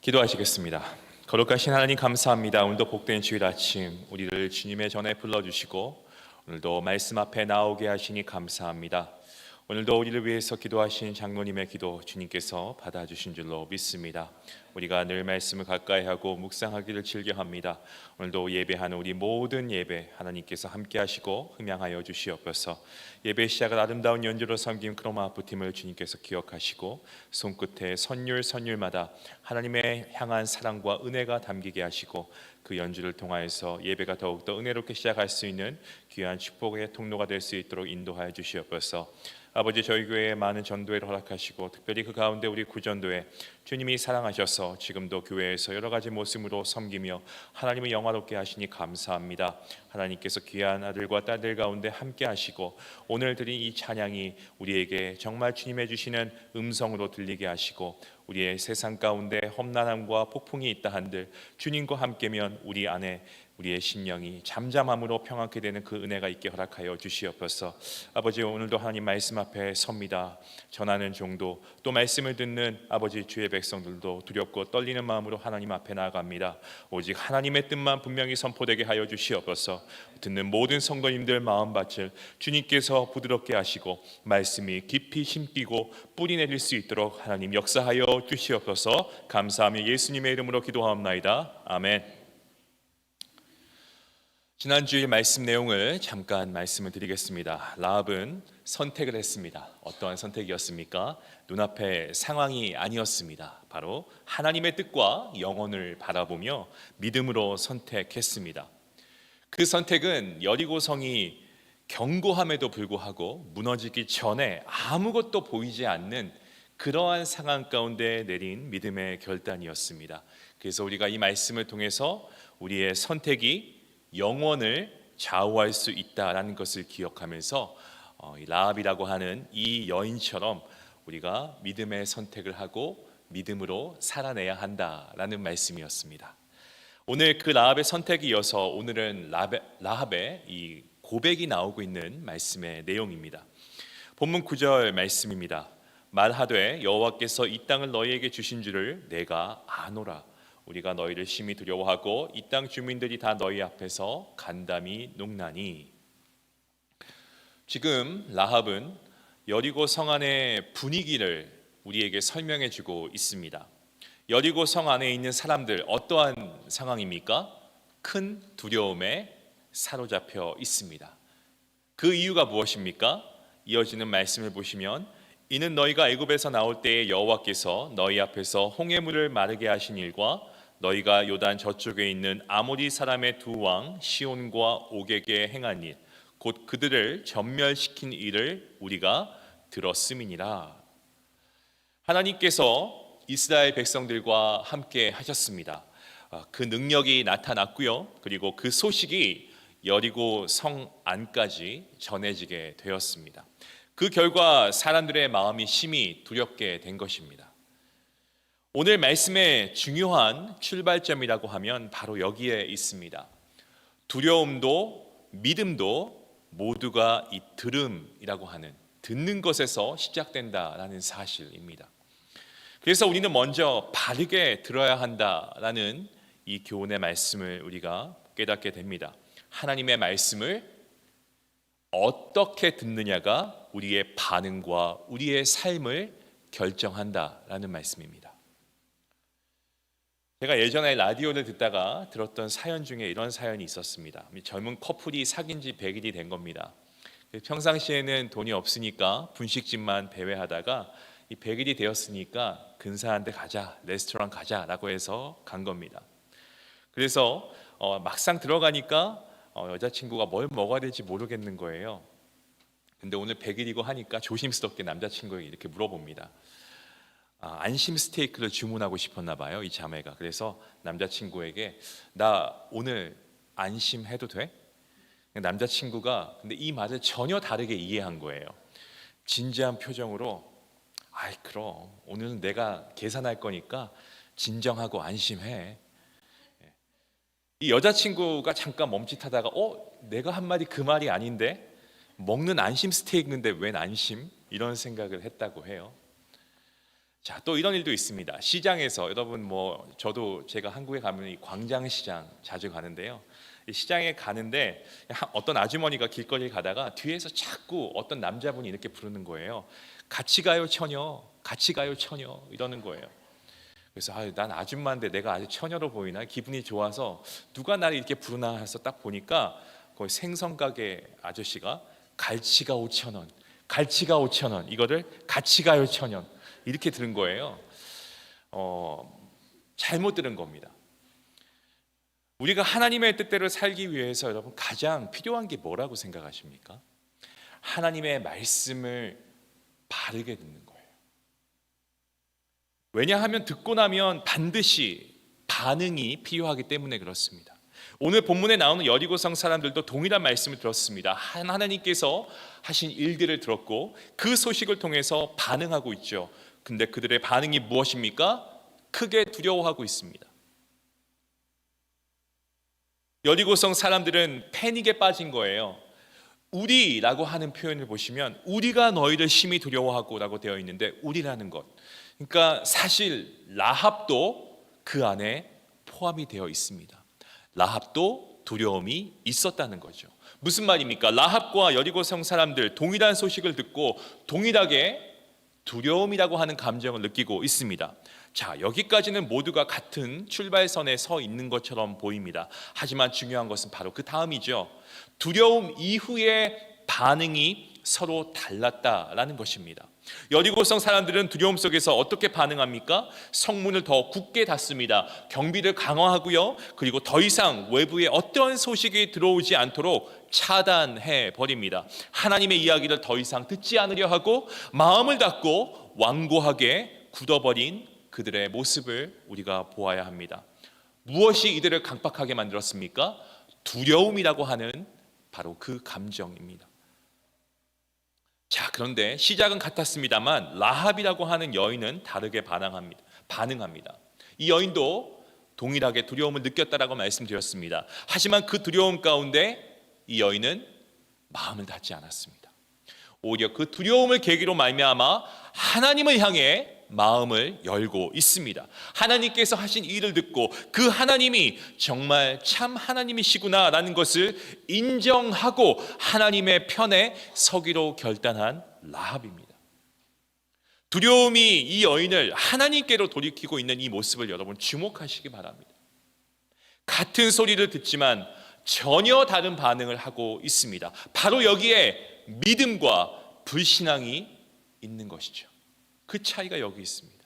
기도하시겠습니다. 거룩하신 하나님 감사합니다. 오늘도 복된 주일 아침 우리를 주님의 전에 불러주시고 오늘도 말씀 앞에 나오게 하시니 감사합니다. 오늘도 우리를 위해서 기도하신 장로님의 기도 주님께서 받아주신 줄로 믿습니다. 우리가 늘 말씀을 가까이 하고 묵상하기를 즐겨합니다. 오늘도 예배하는 우리 모든 예배 하나님께서 함께 하시고 흠양하여 주시옵소서. 예배 시작을 아름다운 연주로 섬긴 크로마 부팀을 주님께서 기억하시고 손끝에 선율마다 하나님의 향한 사랑과 은혜가 담기게 하시고 그 연주를 통하여서 예배가 더욱더 은혜롭게 시작할 수 있는 귀한 축복의 통로가 될 수 있도록 인도하여 주시옵소서. 아버지, 저희 교회에 많은 전도회를 허락하시고 특별히 그 가운데 우리 구전도회 주님이 사랑하셔서 지금도 교회에서 여러 가지 모습으로 섬기며 하나님을 영화롭게 하시니 감사합니다. 하나님께서 귀한 아들과 딸들 가운데 함께 하시고 오늘 드린 이 찬양이 우리에게 정말 주님의 주시는 음성으로 들리게 하시고 우리의 세상 가운데 험난함과 폭풍이 있다 한들 주님과 함께면 우리 안에 우리의 심령이 잠잠함으로 평안케 되는 그 은혜가 있게 허락하여 주시옵소서. 아버지, 오늘도 하나님 말씀 앞에 섭니다. 전하는 종도 또 말씀을 듣는 아버지 주의 백성들도 두렵고 떨리는 마음으로 하나님 앞에 나아갑니다. 오직 하나님의 뜻만 분명히 선포되게 하여 주시옵소서. 듣는 모든 성도님들 마음밭을 주님께서 부드럽게 하시고 말씀이 깊이 심기고 뿌리 내릴 수 있도록 하나님 역사하여 주시옵소서. 감사하며 예수님의 이름으로 기도하옵나이다. 아멘. 지난주일 말씀 내용을 잠깐 말씀을 드리겠습니다. 라합은 선택을 했습니다. 어떠한 선택이었습니까? 눈앞에 상황이 아니었습니다. 바로 하나님의 뜻과 영혼을 바라보며 믿음으로 선택했습니다. 그 선택은 여리고성이 견고함에도 불구하고 무너지기 전에 아무것도 보이지 않는 그러한 상황 가운데 내린 믿음의 결단이었습니다. 그래서 우리가 이 말씀을 통해서 우리의 선택이 영원을 좌우할 수 있다라는 것을 기억하면서 라합이라고 하는 이 여인처럼 우리가 믿음의 선택을 하고 믿음으로 살아내야 한다라는 말씀이었습니다. 오늘 그 라합의 선택에 이어서 오늘은 라합의 이 고백이 나오고 있는 말씀의 내용입니다. 본문 9절 말씀입니다. 말하되 여호와께서 이 땅을 너희에게 주신 줄을 내가 아노라. 우리가 너희를 심히 두려워하고 이 땅 주민들이 다 너희 앞에서 간담이 녹나니. 지금 라합은 여리고 성 안의 분위기를 우리에게 설명해 주고 있습니다. 여리고 성 안에 있는 사람들 어떠한 상황입니까? 큰 두려움에 사로잡혀 있습니다. 그 이유가 무엇입니까? 이어지는 말씀을 보시면 이는 너희가 애굽에서 나올 때에 여호와께서 너희 앞에서 홍해물을 마르게 하신 일과 너희가 요단 저쪽에 있는 아모리 사람의 두 왕 시온과 옥에게 행한 일 곧 그들을 전멸시킨 일을 우리가 들었음이니라. 하나님께서 이스라엘 백성들과 함께 하셨습니다. 그 능력이 나타났고요. 그리고 그 소식이 여리고 성 안까지 전해지게 되었습니다. 그 결과 사람들의 마음이 심히 두렵게 된 것입니다. 오늘 말씀의 중요한 출발점이라고 하면 바로 여기에 있습니다. 두려움도 믿음도 모두가 이 들음이라고 하는 듣는 것에서 시작된다라는 사실입니다. 그래서 우리는 먼저 바르게 들어야 한다라는 이 교훈의 말씀을 우리가 깨닫게 됩니다. 하나님의 말씀을 어떻게 듣느냐가 우리의 반응과 우리의 삶을 결정한다라는 말씀입니다. 제가 예전에 라디오를 듣다가 들었던 사연 중에 이런 사연이 있었습니다. 젊은 커플이 사귄 지 100일이 된 겁니다. 평상시에는 돈이 없으니까 분식집만 배회하다가 이 100일이 되었으니까 근사한 데 가자, 레스토랑 가자라고 해서 간 겁니다. 그래서 막상 들어가니까 여자친구가 뭘 먹어야 될지 모르겠는 거예요. 근데 오늘 100일이고 하니까 조심스럽게 남자친구에게 이렇게 물어봅니다. 안심 스테이크를 주문하고 싶었나 봐요, 이 자매가. 그래서 남자친구에게 나 오늘 안심해도 돼? 남자친구가 근데 이 말을 전혀 다르게 이해한 거예요. 진지한 표정으로 아이 그럼 오늘은 내가 계산할 거니까 진정하고 안심해. 이 여자친구가 잠깐 멈칫하다가 내가 한 말이 그 말이 아닌데 먹는 안심 스테이크인데 웬 안심? 이런 생각을 했다고 해요. 자, 또 이런 일도 있습니다. 시장에서 여러분 저도 제가 한국에 가면 이 광장시장 자주 가는데요. 이 시장에 가는데 어떤 아주머니가 길거리에 가다가 뒤에서 자꾸 어떤 남자분이 이렇게 부르는 거예요. 같이 가요 처녀, 같이 가요 처녀 이러는 거예요. 그래서 난 아줌마인데 내가 아주 처녀로 보이나 기분이 좋아서 누가 나를 이렇게 부르나 해서 딱 보니까 거기 생선가게 아저씨가 갈치가 5,000원, 갈치가 5,000원 이거를 같이 가요 처녀 이렇게 들은 거예요. 잘못 들은 겁니다. 우리가 하나님의 뜻대로 살기 위해서 여러분 가장 필요한 게 뭐라고 생각하십니까? 하나님의 말씀을 바르게 듣는 거예요. 왜냐하면 듣고 나면 반드시 반응이 필요하기 때문에 그렇습니다. 오늘 본문에 나오는 여리고성 사람들도 동일한 말씀을 들었습니다. 하나님께서 하신 일들을 들었고 그 소식을 통해서 반응하고 있죠. 근데 그들의 반응이 무엇입니까? 크게 두려워하고 있습니다. 여리고성 사람들은 패닉에 빠진 거예요. 우리라고 하는 표현을 보시면 우리가 너희를 심히 두려워하고 라고 되어 있는데 우리라는 것, 그러니까 사실 라합도 그 안에 포함이 되어 있습니다. 라합도 두려움이 있었다는 거죠. 무슨 말입니까? 라합과 여리고성 사람들 동일한 소식을 듣고 동일하게 두려움이라고 하는 감정을 느끼고 있습니다. 자, 여기까지는 모두가 같은 출발선에 서 있는 것처럼 보입니다. 하지만 중요한 것은 바로 그 다음이죠. 두려움 이후의 반응이 서로 달랐다라는 것입니다. 여리고성 사람들은 두려움 속에서 어떻게 반응합니까? 성문을 더 굳게 닫습니다. 경비를 강화하고요. 그리고 더 이상 외부에 어떤 소식이 들어오지 않도록 차단해 버립니다. 하나님의 이야기를 더 이상 듣지 않으려 하고 마음을 닫고 완고하게 굳어버린 그들의 모습을 우리가 보아야 합니다. 무엇이 이들을 강박하게 만들었습니까? 두려움이라고 하는 바로 그 감정입니다. 자, 그런데 시작은 같았습니다만 라합이라고 하는 여인은 다르게 반응합니다. 이 여인도 동일하게 두려움을 느꼈다라고 말씀드렸습니다. 하지만 그 두려움 가운데 이 여인은 마음을 닫지 않았습니다. 오히려 그 두려움을 계기로 말미암아 하나님을 향해 마음을 열고 있습니다. 하나님께서 하신 일을 듣고 그 하나님이 정말 참 하나님이시구나 라는 것을 인정하고 하나님의 편에 서기로 결단한 라합입니다. 두려움이 이 여인을 하나님께로 돌이키고 있는 이 모습을 여러분 주목하시기 바랍니다. 같은 소리를 듣지만 전혀 다른 반응을 하고 있습니다. 바로 여기에 믿음과 불신앙이 있는 것이죠. 그 차이가 여기 있습니다.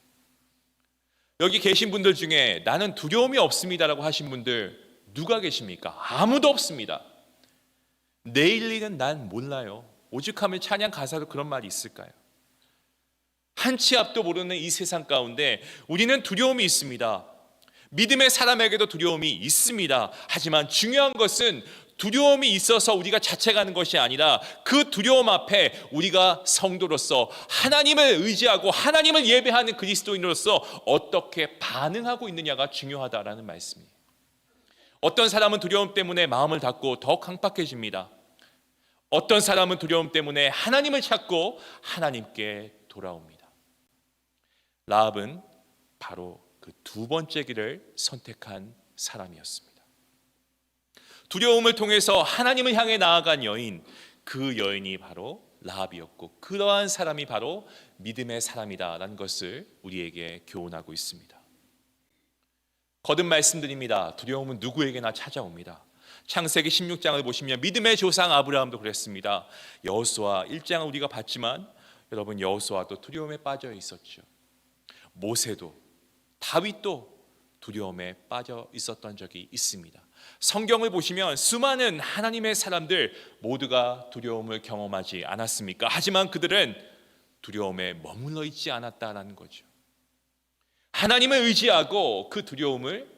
여기 계신 분들 중에 나는 두려움이 없습니다라고 하신 분들 누가 계십니까? 아무도 없습니다. 내일 일은 난 몰라요. 오죽하면 찬양 가사도 그런 말이 있을까요? 한 치 앞도 모르는 이 세상 가운데 우리는 두려움이 있습니다. 믿음의 사람에게도 두려움이 있습니다. 하지만 중요한 것은 두려움이 있어서 우리가 자책하는 것이 아니라 그 두려움 앞에 우리가 성도로서 하나님을 의지하고 하나님을 예배하는 그리스도인으로서 어떻게 반응하고 있느냐가 중요하다라는 말씀이에요. 어떤 사람은 두려움 때문에 마음을 닫고 더 강박해집니다. 어떤 사람은 두려움 때문에 하나님을 찾고 하나님께 돌아옵니다. 라합은 바로 그 두 번째 길을 선택한 사람이었습니다. 두려움을 통해서 하나님을 향해 나아간 여인, 그 여인이 바로 라합이었고 그러한 사람이 바로 믿음의 사람이다라는 것을 우리에게 교훈하고 있습니다. 거듭 말씀드립니다. 두려움은 누구에게나 찾아옵니다. 창세기 16장을 보시면 믿음의 조상 아브라함도 그랬습니다. 여호수아 1장을 우리가 봤지만 여러분 여호수아도 두려움에 빠져 있었죠. 모세도 다윗도 두려움에 빠져 있었던 적이 있습니다. 성경을 보시면 수많은 하나님의 사람들 모두가 두려움을 경험하지 않았습니까? 하지만 그들은 두려움에 머물러 있지 않았다라는 거죠. 하나님을 의지하고 그 두려움을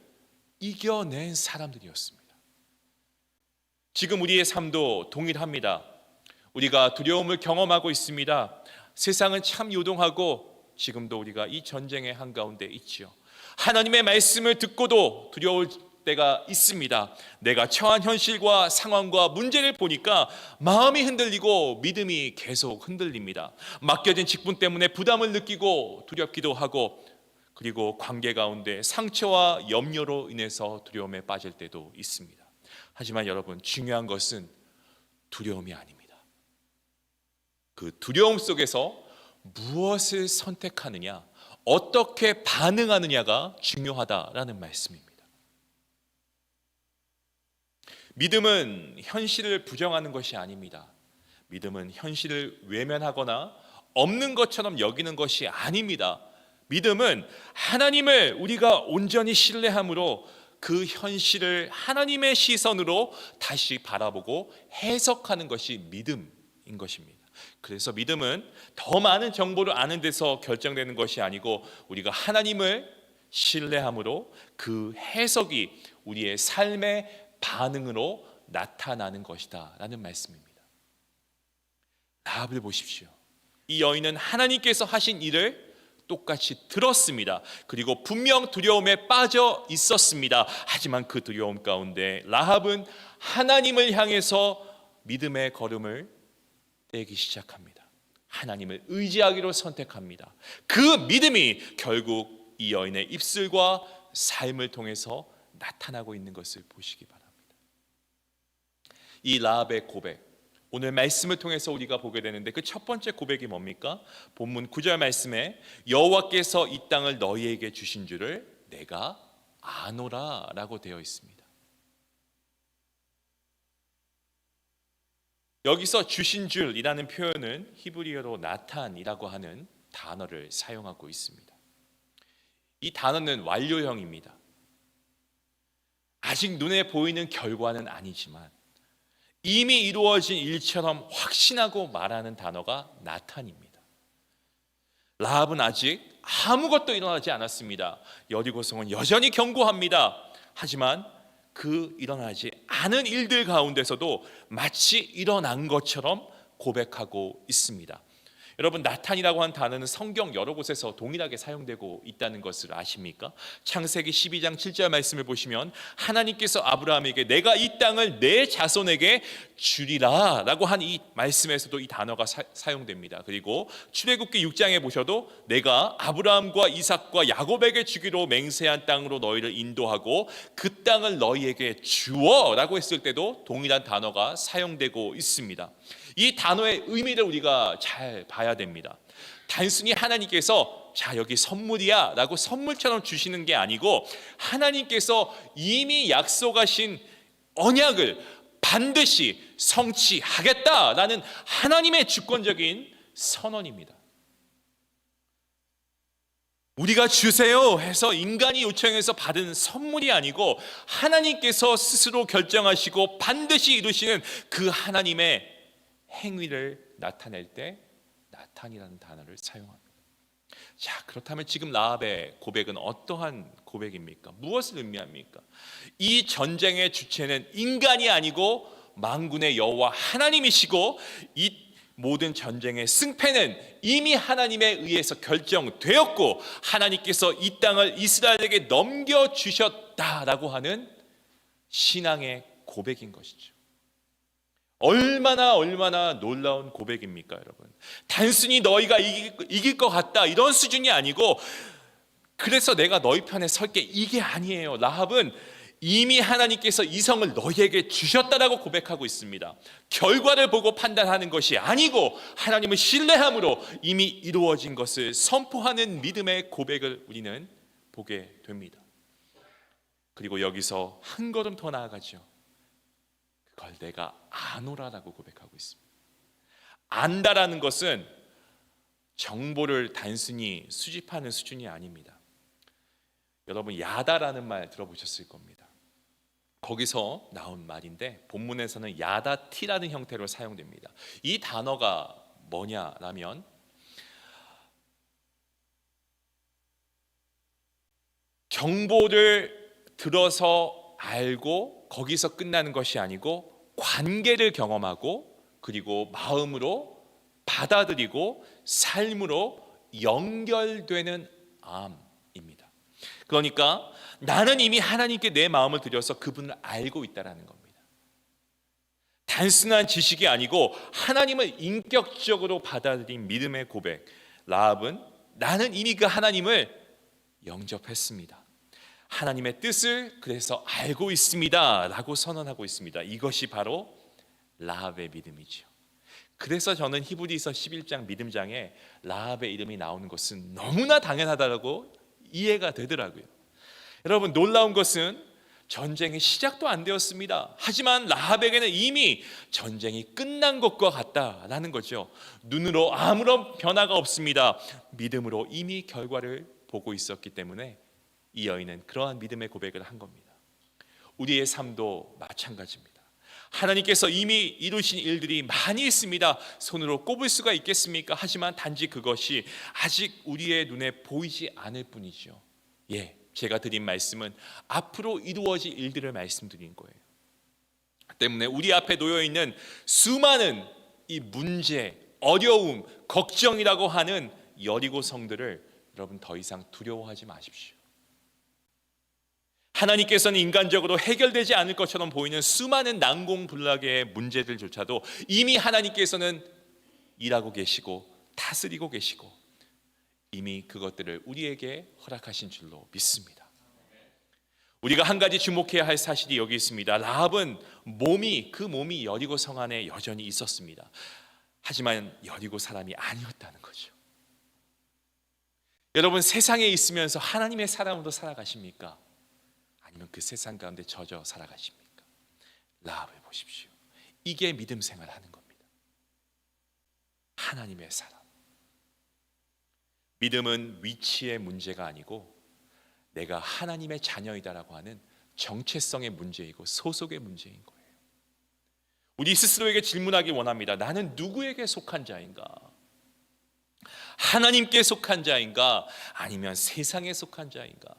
이겨낸 사람들이었습니다. 지금 우리의 삶도 동일합니다. 우리가 두려움을 경험하고 있습니다. 세상은 참 요동하고 지금도 우리가 이 전쟁의 한가운데 있지요. 하나님의 말씀을 듣고도 두려울 때가 있습니다. 내가 처한 현실과 상황과 문제를 보니까 마음이 흔들리고 믿음이 계속 흔들립니다. 맡겨진 직분 때문에 부담을 느끼고 두렵기도 하고, 그리고 관계 가운데 상처와 염려로 인해서 두려움에 빠질 때도 있습니다. 하지만 여러분, 중요한 것은 두려움이 아닙니다. 그 두려움 속에서 무엇을 선택하느냐, 어떻게 반응하느냐가 중요하다라는 말씀입니다. 믿음은 현실을 부정하는 것이 아닙니다. 믿음은 현실을 외면하거나 없는 것처럼 여기는 것이 아닙니다. 믿음은 하나님을 우리가 온전히 신뢰함으로 그 현실을 하나님의 시선으로 다시 바라보고 해석하는 것이 믿음인 것입니다. 그래서 믿음은 더 많은 정보를 아는 데서 결정되는 것이 아니고, 우리가 하나님을 신뢰함으로 그 해석이 우리의 삶의 반응으로 나타나는 것이다 라는 말씀입니다. 라합을 보십시오. 이 여인은 하나님께서 하신 일을 똑같이 들었습니다. 그리고 분명 두려움에 빠져 있었습니다. 하지만 그 두려움 가운데 라합은 하나님을 향해서 믿음의 걸음을 떼기 시작합니다. 하나님을 의지하기로 선택합니다. 그 믿음이 결국 이 여인의 입술과 삶을 통해서 나타나고 있는 것을 보시기 바랍니다. 이 라합의 고백, 오늘 말씀을 통해서 우리가 보게 되는데, 그 첫 번째 고백이 뭡니까? 본문 9절 말씀에 여호와께서 이 땅을 너희에게 주신 줄을 내가 아노라 라고 되어 있습니다. 여기서 주신 줄이라는 표현은 히브리어로 나탄이라고 하는 단어를 사용하고 있습니다. 이 단어는 완료형입니다. 아직 눈에 보이는 결과는 아니지만 이미 이루어진 일처럼 확신하고 말하는 단어가 나탄입니다. 라합은 아직 아무것도 일어나지 않았습니다. 여리고성은 여전히 견고합니다. 하지만 그 일어나지 않은 일들 가운데서도 마치 일어난 것처럼 고백하고 있습니다. 여러분, 나탄이라고 한 단어는 성경 여러 곳에서 동일하게 사용되고 있다는 것을 아십니까? 창세기 12장 7절 말씀을 보시면 하나님께서 아브라함에게 내가 이 땅을 내 자손에게 주리라 라고 한 이 말씀에서도 이 단어가 사용됩니다. 그리고 출애굽기 6장에 보셔도 내가 아브라함과 이삭과 야곱에게 주기로 맹세한 땅으로 너희를 인도하고 그 땅을 너희에게 주어 라고 했을 때도 동일한 단어가 사용되고 있습니다. 이 단어의 의미를 우리가 잘 봐야 됩니다. 단순히 하나님께서 자 여기 선물이야 라고 선물처럼 주시는 게 아니고, 하나님께서 이미 약속하신 언약을 반드시 성취하겠다라는 하나님의 주권적인 선언입니다. 우리가 주세요 해서 인간이 요청해서 받은 선물이 아니고, 하나님께서 스스로 결정하시고 반드시 이루시는 그 하나님의 행위를 나타낼 때 나탄이라는 단어를 사용합니다. 자, 그렇다면 지금 라합의 고백은 어떠한 고백입니까? 무엇을 의미합니까? 이 전쟁의 주체는 인간이 아니고 만군의 여호와 하나님이시고, 이 모든 전쟁의 승패는 이미 하나님에 의해서 결정되었고, 하나님께서 이 땅을 이스라엘에게 넘겨주셨다라고 하는 신앙의 고백인 것이죠. 얼마나 놀라운 고백입니까, 여러분? 단순히 너희가 이길 것 같다 이런 수준이 아니고, 그래서 내가 너희 편에 설게 이게 아니에요. 라합은 이미 하나님께서 이 성을 너희에게 주셨다라고 고백하고 있습니다. 결과를 보고 판단하는 것이 아니고 하나님을 신뢰함으로 이미 이루어진 것을 선포하는 믿음의 고백을 우리는 보게 됩니다. 그리고 여기서 한 걸음 더 나아가죠. 그걸 내가 아노라라고 고백하고 있습니다. 안다라는 것은 정보를 단순히 수집하는 수준이 아닙니다. 여러분, 야다라는 말 들어보셨을 겁니다. 거기서 나온 말인데 본문에서는 야다티라는 형태로 사용됩니다. 이 단어가 뭐냐라면, 정보를 들어서 알고 거기서 끝나는 것이 아니고 관계를 경험하고 그리고 마음으로 받아들이고 삶으로 연결되는 암입니다. 그러니까 나는 이미 하나님께 내 마음을 들여서 그분을 알고 있다라는 겁니다. 단순한 지식이 아니고 하나님을 인격적으로 받아들인 믿음의 고백. 라합은 나는 이미 그 하나님을 영접했습니다. 하나님의 뜻을 그래서 알고 있습니다 라고 선언하고 있습니다. 이것이 바로 라합의 믿음이죠. 그래서 저는 히브리서 11장 믿음장에 라합의 이름이 나오는 것은 너무나 당연하다고 이해가 되더라고요. 여러분, 놀라운 것은 전쟁이 시작도 안 되었습니다. 하지만 라합에게는 이미 전쟁이 끝난 것과 같다라는 거죠. 눈으로 아무런 변화가 없습니다. 믿음으로 이미 결과를 보고 있었기 때문에 이 여인은 그러한 믿음의 고백을 한 겁니다. 우리의 삶도 마찬가지입니다. 하나님께서 이미 이루신 일들이 많이 있습니다. 손으로 꼽을 수가 있겠습니까? 하지만 단지 그것이 아직 우리의 눈에 보이지 않을 뿐이죠. 제가 드린 말씀은 앞으로 이루어질 일들을 말씀드린 거예요. 때문에 우리 앞에 놓여있는 수많은 이 문제, 어려움, 걱정이라고 하는 여리고 성들을 여러분 더 이상 두려워하지 마십시오. 하나님께서는 인간적으로 해결되지 않을 것처럼 보이는 수많은 난공불락의 문제들조차도 이미 하나님께서는 일하고 계시고 다스리고 계시고 이미 그것들을 우리에게 허락하신 줄로 믿습니다. 우리가 한 가지 주목해야 할 사실이 여기 있습니다. 라합은 그 몸이 여리고 성 안에 여전히 있었습니다. 하지만 여리고 사람이 아니었다는 거죠. 여러분, 세상에 있으면서 하나님의 사람으로 살아가십니까? 아니면 그 세상 가운데 젖어 살아가십니까? 라합을 보십시오. 이게 믿음 생활하는 겁니다. 하나님의 사람. 믿음은 위치의 문제가 아니고 내가 하나님의 자녀이다라고 하는 정체성의 문제이고 소속의 문제인 거예요. 우리 스스로에게 질문하기 원합니다. 나는 누구에게 속한 자인가? 하나님께 속한 자인가? 아니면 세상에 속한 자인가?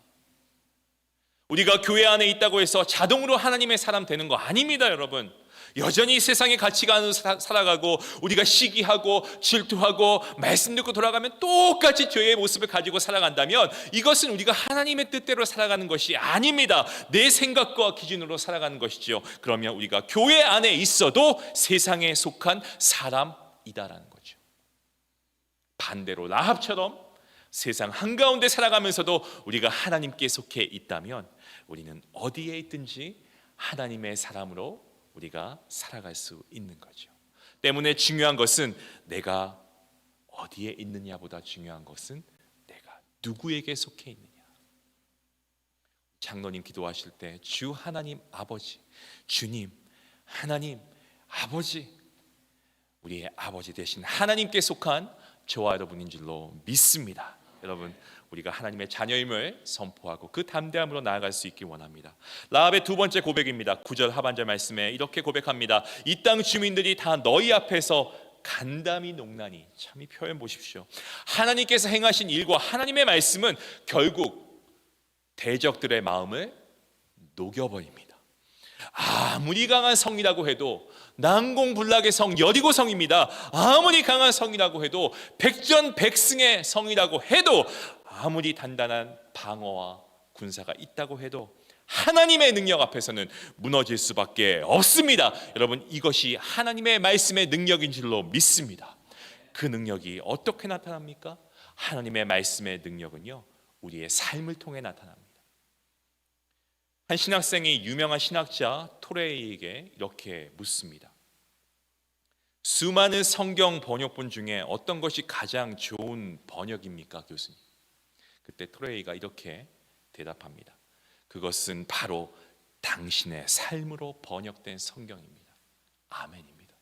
우리가 교회 안에 있다고 해서 자동으로 하나님의 사람 되는 거 아닙니다, 여러분. 여전히 세상의 가치관으로 살아가고 우리가 시기하고 질투하고 말씀 듣고 돌아가면 똑같이 죄의 모습을 가지고 살아간다면 이것은 우리가 하나님의 뜻대로 살아가는 것이 아닙니다. 내 생각과 기준으로 살아가는 것이죠. 그러면 우리가 교회 안에 있어도 세상에 속한 사람이다라는 거죠. 반대로 라합처럼 세상 한가운데 살아가면서도 우리가 하나님께 속해 있다면 우리는 어디에 있든지 하나님의 사람으로 우리가 살아갈 수 있는 거죠. 때문에 중요한 것은 내가 어디에 있느냐보다 중요한 것은 내가 누구에게 속해 있느냐. 장로님 기도하실 때 주 하나님 아버지, 주님 하나님 아버지, 우리의 아버지 되신 하나님께 속한 저와 여러분인 줄로 믿습니다. 여러분, 우리가 하나님의 자녀임을 선포하고 그 담대함으로 나아갈 수 있기 원합니다. 라합의 두 번째 고백입니다. 9절 하반절 말씀에 이렇게 고백합니다. 이 땅 주민들이 다 너희 앞에서 간담이 녹나니. 참 이 표현 보십시오. 하나님께서 행하신 일과 하나님의 말씀은 결국 대적들의 마음을 녹여버립니다. 아무리 강한 성이라고 해도, 난공불락의 성 여리고 성입니다. 아무리 강한 성이라고 해도, 백전백승의 성이라고 해도, 아무리 단단한 방어와 군사가 있다고 해도 하나님의 능력 앞에서는 무너질 수밖에 없습니다. 여러분, 이것이 하나님의 말씀의 능력인 줄로 믿습니다. 그 능력이 어떻게 나타납니까? 하나님의 말씀의 능력은요, 우리의 삶을 통해 나타납니다. 한 신학생이 유명한 신학자 토레이에게 이렇게 묻습니다. 수많은 성경 번역본 중에 어떤 것이 가장 좋은 번역입니까, 교수님? 그때 토레이가 이렇게 대답합니다. 그것은 바로 당신의 삶으로 번역된 성경입니다. 아멘입니다.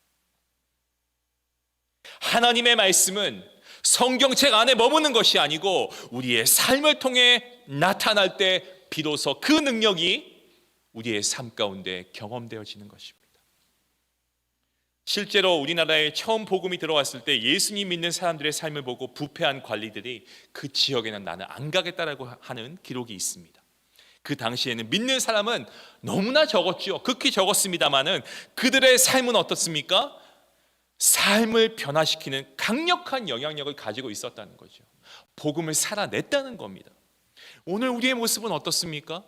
하나님의 말씀은 성경책 안에 머무는 것이 아니고 우리의 삶을 통해 나타날 때 비로소 그 능력이 우리의 삶 가운데 경험되어지는 것입니다. 실제로 우리나라에 처음 복음이 들어왔을 때 예수님 믿는 사람들의 삶을 보고 부패한 관리들이 그 지역에는 나는 안 가겠다라고 하는 기록이 있습니다. 그 당시에는 믿는 사람은 너무나 적었죠. 극히 적었습니다마는 그들의 삶은 어떻습니까? 삶을 변화시키는 강력한 영향력을 가지고 있었다는 거죠. 복음을 살아냈다는 겁니다. 오늘 우리의 모습은 어떻습니까?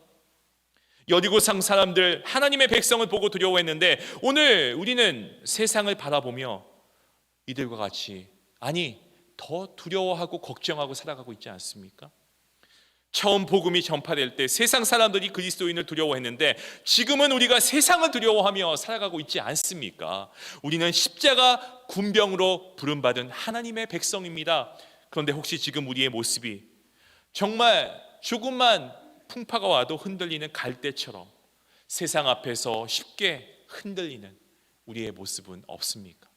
여리고성 사람들 하나님의 백성을 보고 두려워했는데 오늘 우리는 세상을 바라보며 이들과 같이, 아니 더 두려워하고 걱정하고 살아가고 있지 않습니까? 처음 복음이 전파될 때 세상 사람들이 그리스도인을 두려워했는데 지금은 우리가 세상을 두려워하며 살아가고 있지 않습니까? 우리는 십자가 군병으로 부름받은 하나님의 백성입니다. 그런데 혹시 지금 우리의 모습이 정말 조금만 풍파가 와도 흔들리는 갈대처럼 세상 앞에서 쉽게 흔들리는 우리의 모습은 없습니까?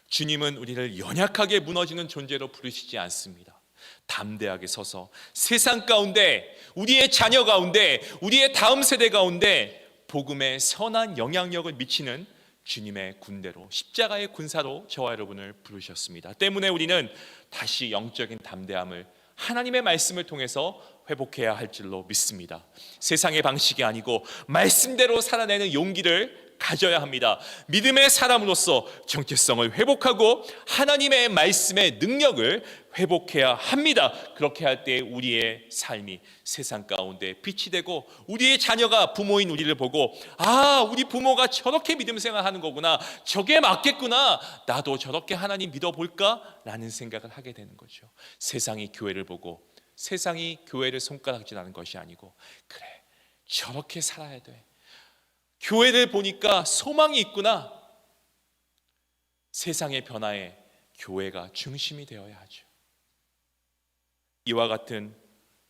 주님은 우리를 연약하게 무너지는 존재로 부르시지 않습니다. 담대하게 서서 세상 가운데, 우리의 자녀 가운데, 우리의 다음 세대 가운데 복음의 선한 영향력을 미치는 주님의 군대로, 십자가의 군사로 저와 여러분을 부르셨습니다. 때문에 우리는 다시 영적인 담대함을 하나님의 말씀을 통해서 회복해야 할 줄로 믿습니다. 세상의 방식이 아니고 말씀대로 살아내는 용기를 가져야 합니다. 믿음의 사람으로서 정체성을 회복하고 하나님의 말씀의 능력을 회복해야 합니다. 그렇게 할 때 우리의 삶이 세상 가운데 빛이 되고 우리의 자녀가 부모인 우리를 보고, 아, 우리 부모가 저렇게 믿음 생활하는 거구나, 저게 맞겠구나, 나도 저렇게 하나님 믿어볼까? 라는 생각을 하게 되는 거죠. 세상이 교회를 보고 세상이 교회를 손가락질하는 것이 아니고, 그래, 저렇게 살아야 돼, 교회를 보니까 소망이 있구나, 세상의 변화에 교회가 중심이 되어야 하죠. 이와 같은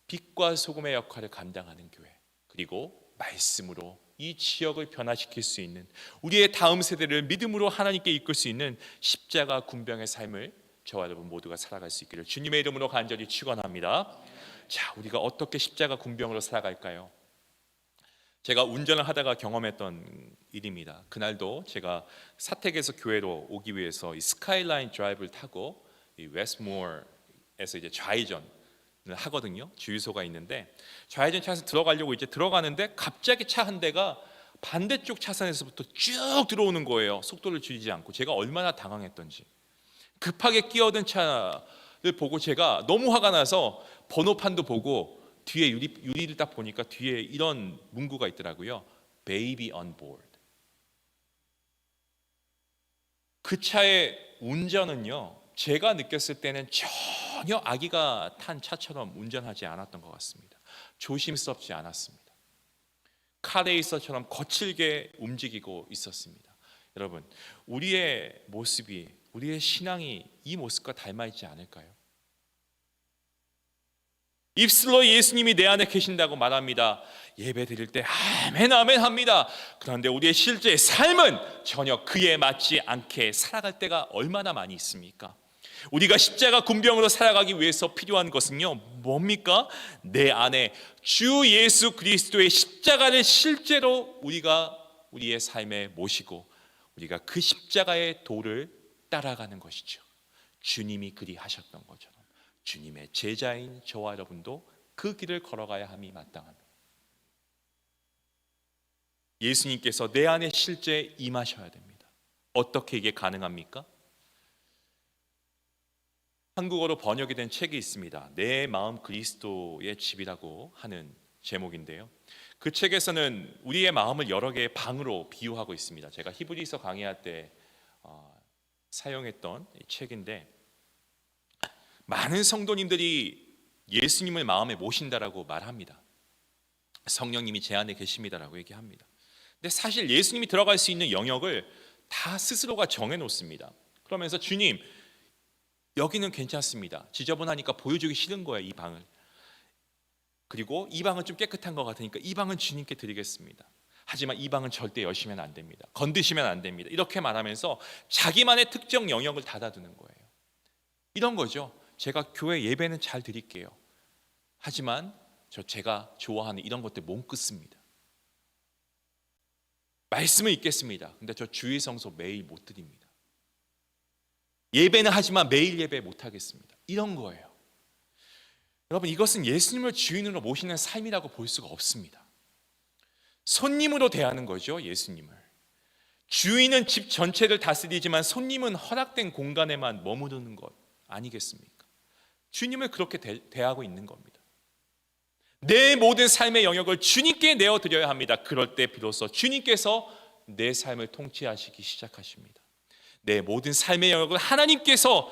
빛과 소금의 역할을 감당하는 교회, 그리고 말씀으로 이 지역을 변화시킬 수 있는, 우리의 다음 세대를 믿음으로 하나님께 이끌 수 있는 십자가 군병의 삶을 저와 여러분 모두가 살아갈 수 있기를 주님의 이름으로 간절히 축원합니다. 자, 우리가 어떻게 십자가 군병으로 살아갈까요? 제가 운전을 하다가 경험했던 일입니다. 그날도 제가 사택에서 교회로 오기 위해서 이 스카이라인 드라이브를 타고 이 웨스트모어에서 이제 좌회전을 하거든요. 주유소가 있는데 좌회전 차에서 들어가려고 이제 들어가는데 갑자기 차 한 대가 반대쪽 차선에서부터 쭉 들어오는 거예요. 속도를 줄이지 않고. 제가 얼마나 당황했던지. 급하게 끼어든 차를 보고 제가 너무 화가 나서 번호판도 보고 뒤에 유리를 딱 보니까 뒤에 이런 문구가 있더라고요. Baby on board. 그 차의 운전은요, 제가 느꼈을 때는 전혀 아기가 탄 차처럼 운전하지 않았던 것 같습니다. 조심스럽지 않았습니다. 카레이서처럼 거칠게 움직이고 있었습니다. 여러분, 우리의 모습이, 우리의 신앙이 이 모습과 닮아 있지 않을까요? 입술로 예수님이 내 안에 계신다고 말합니다. 예배 드릴 때 아멘 아멘 합니다. 그런데 우리의 실제 삶은 전혀 그에 맞지 않게 살아갈 때가 얼마나 많이 있습니까? 우리가 십자가 군병으로 살아가기 위해서 필요한 것은요, 뭡니까? 내 안에 주 예수 그리스도의 십자가를 실제로 우리가 우리의 삶에 모시고 우리가 그 십자가의 도를 따라가는 것이죠. 주님이 그리 하셨던 것처럼 주님의 제자인 저와 여러분도 그 길을 걸어가야 함이 마땅합니다. 예수님께서 내 안에 실제 임하셔야 됩니다. 어떻게 이게 가능합니까? 한국어로 번역이 된 책이 있습니다. 내 마음 그리스도의 집이라고 하는 제목인데요. 그 책에서는 우리의 마음을 여러 개의 방으로 비유하고 있습니다. 제가 히브리서 강의할 때 사용했던 이 책인데, 많은 성도님들이 예수님을 마음에 모신다라고 말합니다. 성령님이 제 안에 계십니다라고 얘기합니다. 근데 사실 예수님이 들어갈 수 있는 영역을 다 스스로가 정해놓습니다. 그러면서 주님, 여기는 괜찮습니다. 지저분하니까 보여주기 싫은 거예요, 이 방을. 그리고 이 방은 좀 깨끗한 것 같으니까 이 방은 주님께 드리겠습니다. 하지만 이 방은 절대 여시면 안 됩니다. 건드시면 안 됩니다. 이렇게 말하면서 자기만의 특정 영역을 닫아두는 거예요. 이런 거죠. 제가 교회 예배는 잘 드릴게요. 하지만 제가 좋아하는 이런 것들 못 끊습니다. 말씀은 읽겠습니다. 근데 저 주일 성소 매일 못 드립니다. 예배는 하지만 매일 예배 못 하겠습니다. 이런 거예요. 여러분, 이것은 예수님을 주인으로 모시는 삶이라고 볼 수가 없습니다. 손님으로 대하는 거죠, 예수님을. 주인은 집 전체를 다스리지만 손님은 허락된 공간에만 머무르는 것 아니겠습니까? 주님을 그렇게 대하고 있는 겁니다. 내 모든 삶의 영역을 주님께 내어드려야 합니다. 그럴 때 비로소 주님께서 내 삶을 통치하시기 시작하십니다. 내 모든 삶의 영역을 하나님께서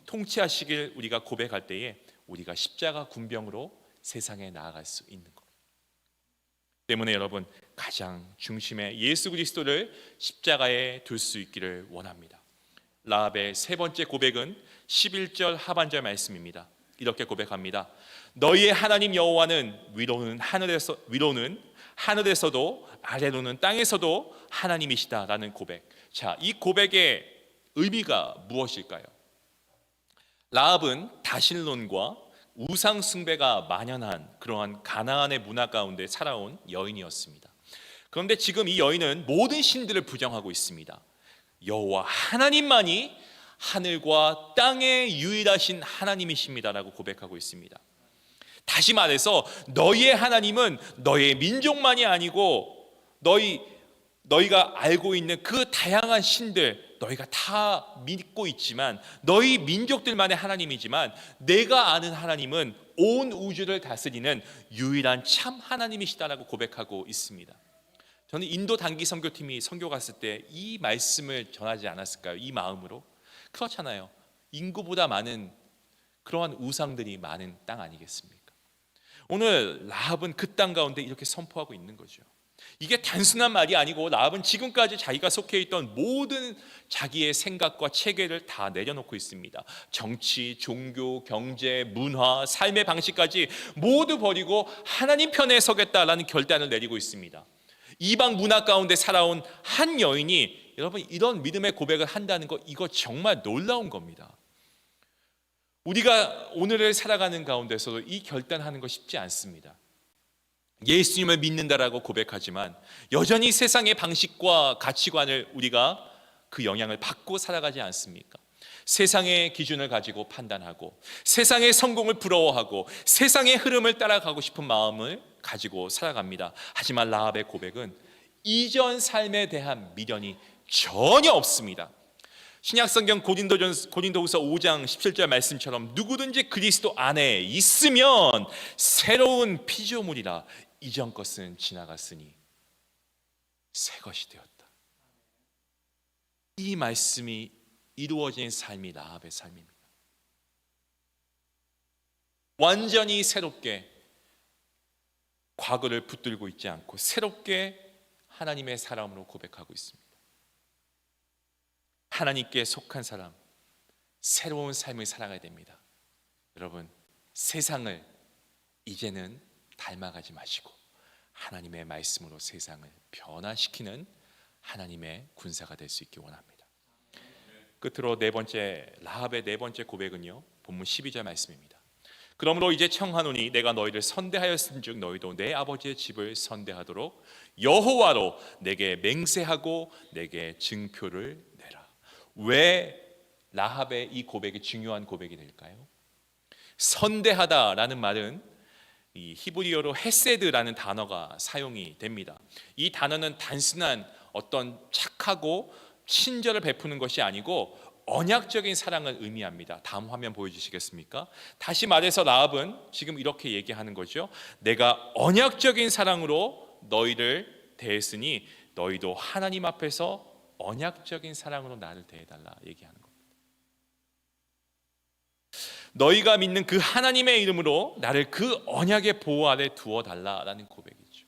통치하시길 우리가 고백할 때에 우리가 십자가 군병으로 세상에 나아갈 수 있는 것 때문에 여러분, 가장 중심에 예수 그리스도를 십자가에 둘 수 있기를 원합니다. 라합의 세 번째 고백은 11절 하반절 말씀입니다. 이렇게 고백합니다. 너희의 하나님 여호와는 위로는 하늘에서도 아래로는 땅에서도 하나님이시다라는 고백. 자, 이 고백의 의미가 무엇일까요? 라합은 다신론과 우상 숭배가 만연한 그러한 가나안의 문화 가운데 살아온 여인이었습니다. 그런데 지금 이 여인은 모든 신들을 부정하고 있습니다. 여호와 하나님만이 하늘과 땅의 유일하신 하나님이십니다라고 고백하고 있습니다. 다시 말해서 너희의 하나님은 너희의 민족만이 아니고 너희가 알고 있는 그 다양한 신들, 너희가 다 믿고 있지만 너희 민족들만의 하나님이지만 내가 아는 하나님은 온 우주를 다스리는 유일한 참 하나님이시다라고 고백하고 있습니다. 저는 인도 단기 선교팀이 선교 갔을 때 이 말씀을 전하지 않았을까요? 이 마음으로. 그렇잖아요. 인구보다 많은 그러한 우상들이 많은 땅 아니겠습니까? 오늘 라합은 그 땅 가운데 이렇게 선포하고 있는 거죠. 이게 단순한 말이 아니고 라합은 지금까지 자기가 속해 있던 모든 자기의 생각과 체계를 다 내려놓고 있습니다. 정치, 종교, 경제, 문화, 삶의 방식까지 모두 버리고 하나님 편에 서겠다라는 결단을 내리고 있습니다. 이방 문화 가운데 살아온 한 여인이 여러분 이런 믿음의 고백을 한다는 거, 이거 정말 놀라운 겁니다. 우리가 오늘을 살아가는 가운데서도 이 결단하는 거 쉽지 않습니다. 예수님을 믿는다라고 고백하지만 여전히 세상의 방식과 가치관을 우리가 그 영향을 받고 살아가지 않습니까? 세상의 기준을 가지고 판단하고 세상의 성공을 부러워하고 세상의 흐름을 따라가고 싶은 마음을 가지고 살아갑니다. 하지만 라합의 고백은 이전 삶에 대한 미련이 전혀 없습니다. 신약성경 고린도후서 5장 17절 말씀처럼 누구든지 그리스도 안에 있으면 새로운 피조물이라 이전 것은 지나갔으니 새 것이 되었다. 이 말씀이 이루어진 삶이 라합의 삶입니다. 완전히 새롭게 과거를 붙들고 있지 않고 새롭게 하나님의 사람으로 고백하고 있습니다. 하나님께 속한 사람, 새로운 삶을 살아가야 됩니다. 여러분, 세상을 이제는 닮아가지 마시고 하나님의 말씀으로 세상을 변화시키는 하나님의 군사가 될 수 있기 원합니다. 끝으로 라합의 네 번째 고백은요, 본문 12절 말씀입니다. 그러므로 이제 청하노니 내가 너희를 선대하였은즉 너희도 내 아버지의 집을 선대하도록 여호와로 내게 맹세하고 내게 증표를 내라. 왜 라합의 이 고백이 중요한 고백이 될까요? 선대하다라는 말은 이 히브리어로 헤세드라는 단어가 사용이 됩니다. 이 단어는 단순한 어떤 착하고 친절을 베푸는 것이 아니고 언약적인 사랑을 의미합니다. 다음 화면 보여주시겠습니까? 다시 말해서 라합은 지금 이렇게 얘기하는 거죠. 내가 언약적인 사랑으로 너희를 대했으니 너희도 하나님 앞에서 언약적인 사랑으로 나를 대해달라 얘기하는 겁니다. 너희가 믿는 그 하나님의 이름으로 나를 그 언약의 보호 아래 두어달라라는 고백이죠.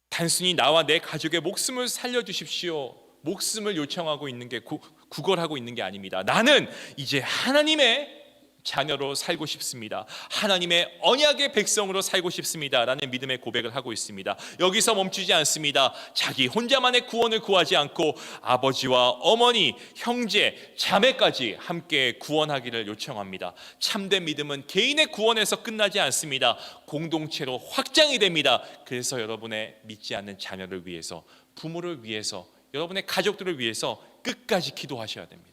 단순히 나와 내 가족의 목숨을 살려주십시오, 목숨을 요청하고 있는 게 구걸하고 있는 게 아닙니다. 나는 이제 하나님의 자녀로 살고 싶습니다. 하나님의 언약의 백성으로 살고 싶습니다 라는 믿음의 고백을 하고 있습니다. 여기서 멈추지 않습니다. 자기 혼자만의 구원을 구하지 않고 아버지와 어머니, 형제, 자매까지 함께 구원하기를 요청합니다. 참된 믿음은 개인의 구원에서 끝나지 않습니다. 공동체로 확장이 됩니다. 그래서 여러분의 믿지 않는 자녀를 위해서, 부모를 위해서, 여러분의 가족들을 위해서 끝까지 기도하셔야 됩니다.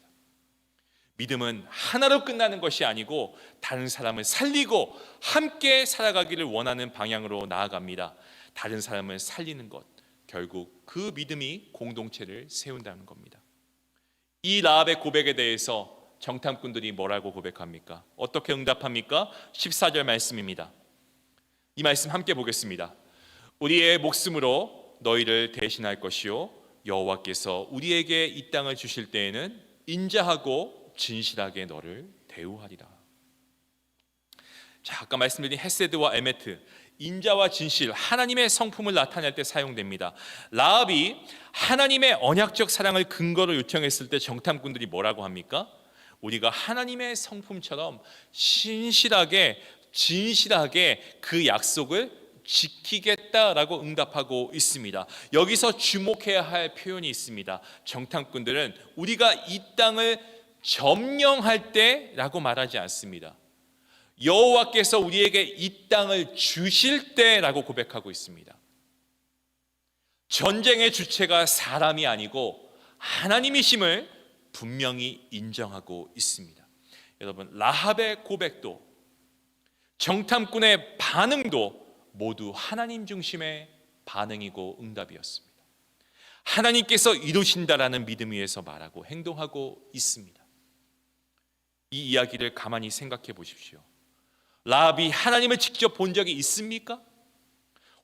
믿음은 하나로 끝나는 것이 아니고 다른 사람을 살리고 함께 살아가기를 원하는 방향으로 나아갑니다. 다른 사람을 살리는 것, 결국 그 믿음이 공동체를 세운다는 겁니다. 이 라합의 고백에 대해서 정탐꾼들이 뭐라고 고백합니까? 어떻게 응답합니까? 14절 말씀입니다. 이 말씀 함께 보겠습니다. 우리의 목숨으로 너희를 대신할 것이요 여호와께서 우리에게 이 땅을 주실 때에는 인자하고 진실하게 너를 대우하리라. 자, 아까 말씀드린 헤세드와 에메트, 인자와 진실, 하나님의 성품을 나타낼 때 사용됩니다. 라합이 하나님의 언약적 사랑을 근거로 요청했을 때 정탐꾼들이 뭐라고 합니까? 우리가 하나님의 성품처럼 신실하게 진실하게 그 약속을 지키겠다라고 응답하고 있습니다. 여기서 주목해야 할 표현이 있습니다. 정탐꾼들은 우리가 이 땅을 점령할 때라고 말하지 않습니다. 여호와께서 우리에게 이 땅을 주실 때라고 고백하고 있습니다. 전쟁의 주체가 사람이 아니고 하나님이심을 분명히 인정하고 있습니다. 여러분, 라합의 고백도 정탐꾼의 반응도 모두 하나님 중심의 반응이고 응답이었습니다. 하나님께서 이루신다라는 믿음 위에서 말하고 행동하고 있습니다. 이 이야기를 가만히 생각해 보십시오. 라합이 하나님을 직접 본 적이 있습니까?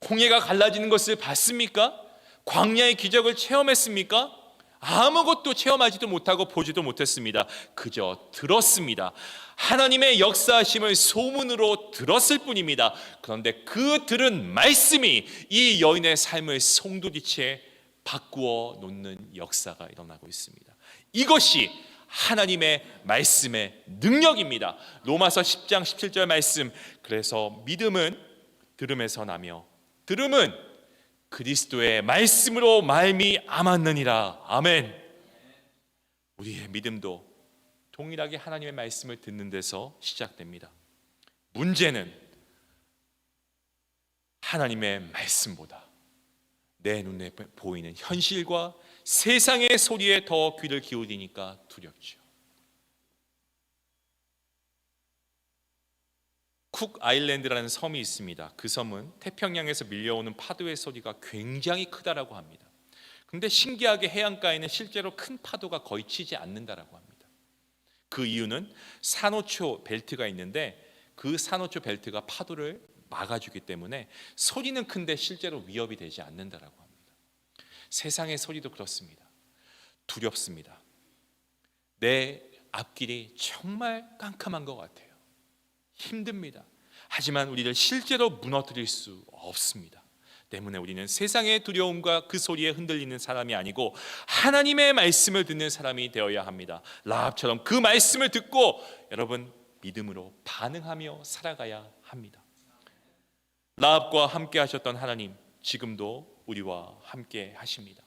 홍해가 갈라지는 것을 봤습니까? 광야의 기적을 체험했습니까? 아무것도 체험하지도 못하고 보지도 못했습니다. 그저 들었습니다. 하나님의 역사하심을 소문으로 들었을 뿐입니다. 그런데 그 들은 말씀이 이 여인의 삶을 송두리째 바꾸어 놓는 역사가 일어나고 있습니다. 이것이 하나님의 말씀의 능력입니다. 로마서 10장 17절 말씀, 그래서 믿음은 들음에서 나며 들음은 그리스도의 말씀으로 말미암았느니라. 아멘. 우리의 믿음도 동일하게 하나님의 말씀을 듣는 데서 시작됩니다. 문제는 하나님의 말씀보다 내 눈에 보이는 현실과 세상의 소리에 더 귀를 기울이니까 두렵죠. 쿡 아일랜드라는 섬이 있습니다. 그 섬은 태평양에서 밀려오는 파도의 소리가 굉장히 크다라고 합니다. 그런데 신기하게 해안가에는 실제로 큰 파도가 거의 치지 않는다라고 합니다. 그 이유는 산호초 벨트가 있는데 그 산호초 벨트가 파도를 막아주기 때문에 소리는 큰데 실제로 위협이 되지 않는다라고 합니다. 세상의 소리도 그렇습니다. 두렵습니다. 내 앞길이 정말 깜깜한 것 같아요. 힘듭니다. 하지만 우리를 실제로 무너뜨릴 수 없습니다. 때문에 우리는 세상의 두려움과 그 소리에 흔들리는 사람이 아니고 하나님의 말씀을 듣는 사람이 되어야 합니다. 라합처럼 그 말씀을 듣고 여러분 믿음으로 반응하며 살아가야 합니다. 라합과 함께 하셨던 하나님 지금도 우리와 함께 하십니다.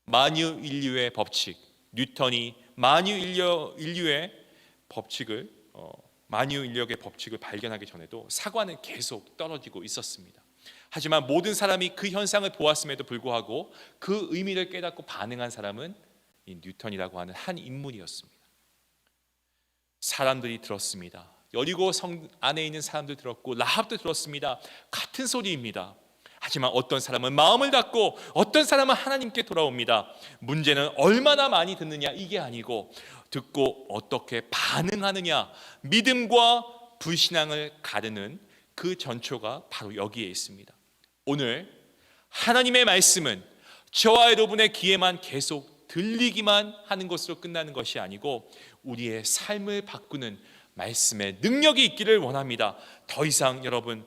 만유 인류의 법칙, 뉴턴이 만유 인류의 법칙을 만유 인력의 법칙을 발견하기 전에도 사과는 계속 떨어지고 있었습니다. 하지만 모든 사람이 그 현상을 보았음에도 불구하고 그 의미를 깨닫고 반응한 사람은 이 뉴턴이라고 하는 한 인물이었습니다. 사람들이 들었습니다. 여리고 성 안에 있는 사람들 들었고 라합도 들었습니다. 같은 소리입니다. 하지만 어떤 사람은 마음을 닫고 어떤 사람은 하나님께 돌아옵니다. 문제는 얼마나 많이 듣느냐 이게 아니고 듣고 어떻게 반응하느냐, 믿음과 불신앙을 가르는 그 전초가 바로 여기에 있습니다. 오늘 하나님의 말씀은 저와 여러분의 귀에만 계속 들리기만 하는 것으로 끝나는 것이 아니고 우리의 삶을 바꾸는 말씀의 능력이 있기를 원합니다. 더 이상 여러분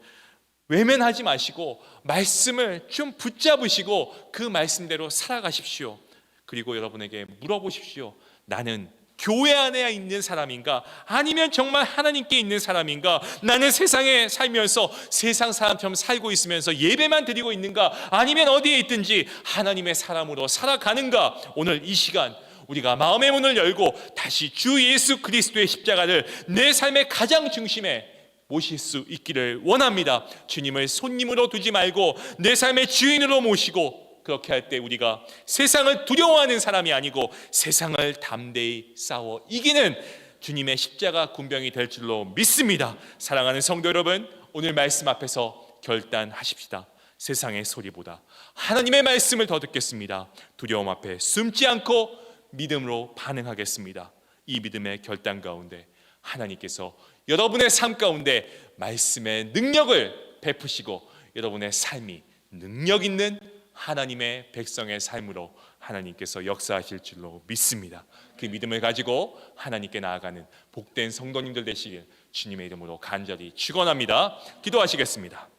외면하지 마시고 말씀을 좀 붙잡으시고 그 말씀대로 살아가십시오. 그리고 여러분에게 물어보십시오. 나는 교회 안에 있는 사람인가? 아니면 정말 하나님께 있는 사람인가? 나는 세상에 살면서 세상 사람처럼 살고 있으면서 예배만 드리고 있는가? 아니면 어디에 있든지 하나님의 사람으로 살아가는가? 오늘 이 시간 우리가 마음의 문을 열고 다시 주 예수 그리스도의 십자가를 내 삶의 가장 중심에 모실 수 있기를 원합니다. 주님을 손님으로 두지 말고 내 삶의 주인으로 모시고 그렇게 할 때 우리가 세상을 두려워하는 사람이 아니고 세상을 담대히 싸워 이기는 주님의 십자가 군병이 될 줄로 믿습니다. 사랑하는 성도 여러분, 오늘 말씀 앞에서 결단하십시다. 세상의 소리보다 하나님의 말씀을 더 듣겠습니다. 두려움 앞에 숨지 않고 믿음으로 반응하겠습니다. 이 믿음의 결단 가운데 하나님께서 여러분의 삶 가운데 말씀의 능력을 베푸시고 여러분의 삶이 능력 있는 하나님의 백성의 삶으로 하나님께서 역사하실 줄로 믿습니다. 그 믿음을 가지고 하나님께 나아가는 복된 성도님들 되시길 주님의 이름으로 간절히 축원합니다. 기도하시겠습니다.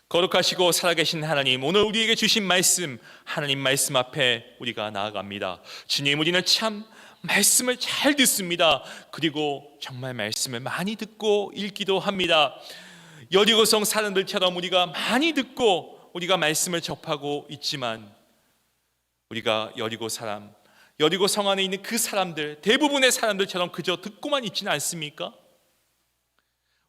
거룩하시고 살아계신 하나님, 오늘 우리에게 주신 말씀, 하나님 말씀 앞에 우리가 나아갑니다. 주님, 우리는 참 말씀을 잘 듣습니다. 그리고 정말 말씀을 많이 듣고 읽기도 합니다. 여리고성 사람들처럼 우리가 많이 듣고 우리가 말씀을 접하고 있지만 우리가 여리고 성 안에 있는 그 사람들, 대부분의 사람들처럼 그저 듣고만 있지는 않습니까?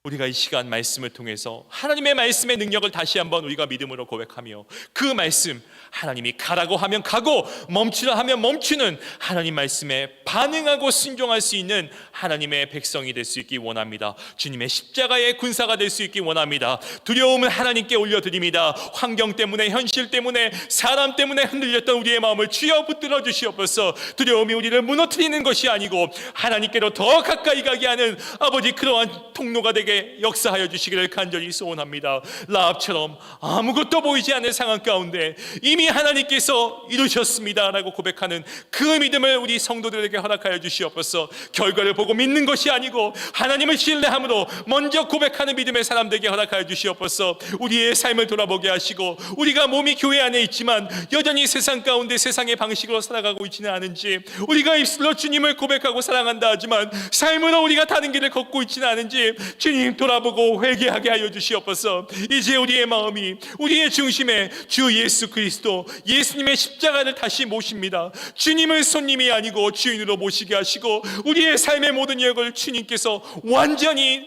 우리가 이 시간 말씀을 통해서 하나님의 말씀의 능력을 다시 한번 우리가 믿음으로 고백하며 그 말씀, 하나님이 가라고 하면 가고 멈추라 하면 멈추는 하나님 말씀에 반응하고 순종할 수 있는 하나님의 백성이 될 수 있기 원합니다. 주님의 십자가의 군사가 될 수 있기 원합니다. 두려움을 하나님께 올려드립니다. 환경 때문에, 현실 때문에, 사람 때문에 흔들렸던 우리의 마음을 주여 붙들어 주시옵소서. 두려움이 우리를 무너뜨리는 것이 아니고 하나님께로 더 가까이 가게 하는 아버지 그러한 통로가 되게 역사하여 주시기를 간절히 소원합니다. 라합처럼 아무것도 보이지 않는 상황 가운데 이미 하나님께서 이루셨습니다 라고 고백하는 그 믿음을 우리 성도들에게 허락하여 주시옵소서. 결과를 보고 믿는 것이 아니고 하나님을 신뢰함으로 먼저 고백하는 믿음의 사람들에게 허락하여 주시옵소서. 우리의 삶을 돌아보게 하시고 우리가 몸이 교회 안에 있지만 여전히 세상 가운데 세상의 방식으로 살아가고 있지는 않은지, 우리가 입술로 주님을 고백하고 사랑한다 하지만 삶으로 우리가 다른 길을 걷고 있지는 않은지 주님 돌아보고 회개하게 하여 주시옵소서. 이제 우리의 마음이, 우리의 중심에 주 예수 그리스도, 예수님의 십자가를 다시 모십니다. 주님을 손님이 아니고 주인으로 모시게 하시고 우리의 삶의 모든 역을 주님께서 완전히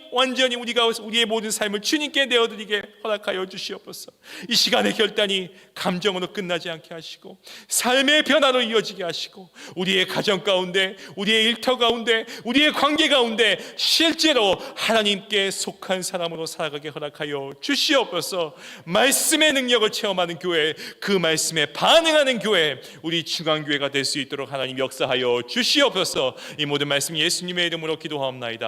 우리의 모든 삶을 주님께 내어드리게 허락하여 주시옵소서. 이 시간의 결단이 감정으로 끝나지 않게 하시고 삶의 변화로 이어지게 하시고 우리의 가정 가운데, 우리의 일터 가운데, 우리의 관계 가운데 실제로 하나님께 속한 사람으로 살아가게 허락하여 주시옵소서. 말씀의 능력을 체험하는 교회, 그 말씀에 반응하는 교회, 우리 중앙교회가 될 수 있도록 하나님 역사하여 주시옵소서. 이 모든 말씀 예수님의 이름으로 기도하옵나이다.